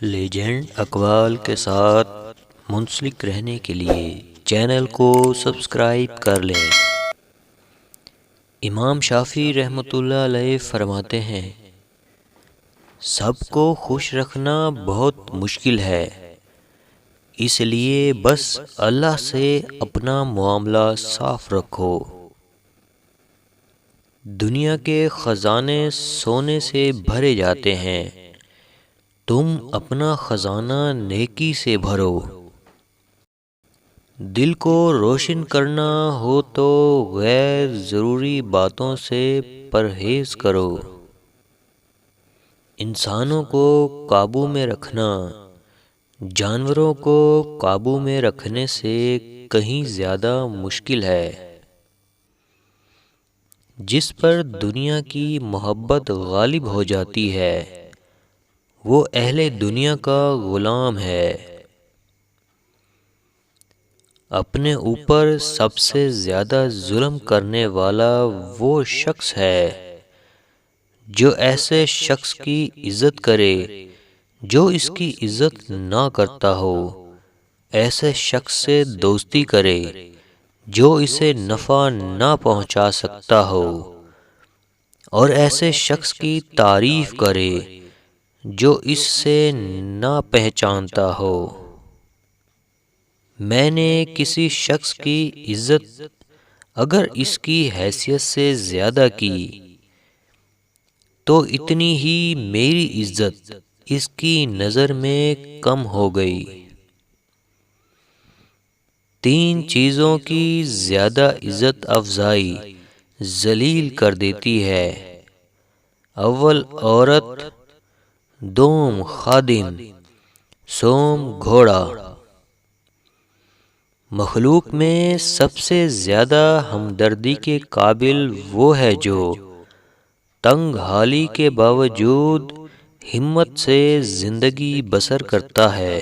Legend اقوال کے ساتھ منسلک رہنے کے لیے چینل کو سبسکرائب کر لیں۔ امام شافعی رحمۃ اللہ علیہ فرماتے ہیں، سب کو خوش رکھنا بہت مشکل ہے، اس لیے بس اللہ سے اپنا معاملہ صاف رکھو۔ دنیا کے خزانے سونے سے بھرے جاتے ہیں، تم اپنا خزانہ نیکی سے بھرو۔ دل کو روشن کرنا ہو تو غیر ضروری باتوں سے پرہیز کرو۔ انسانوں کو قابو میں رکھنا جانوروں کو قابو میں رکھنے سے کہیں زیادہ مشکل ہے۔ جس پر دنیا کی محبت غالب ہو جاتی ہے، وہ اہل دنیا کا غلام ہے۔ اپنے اوپر سب سے زیادہ ظلم کرنے والا وہ شخص ہے جو ایسے شخص کی عزت کرے جو اس کی عزت نہ کرتا ہو، ایسے شخص سے دوستی کرے جو اسے نفع نہ پہنچا سکتا ہو، اور ایسے شخص کی تعریف کرے جو اس سے نہ پہچانتا ہو۔ میں نے کسی شخص کی عزت اگر اس کی حیثیت سے زیادہ کی تو اتنی ہی میری عزت اس کی نظر میں کم ہو گئی۔ تین چیزوں کی زیادہ عزت افزائی ذلیل کر دیتی ہے: اول عورت، دوم خادم، سوم گھوڑا۔ مخلوق میں سب سے زیادہ ہمدردی کے قابل وہ ہے جو تنگ حالی کے باوجود ہمت سے زندگی بسر کرتا ہے۔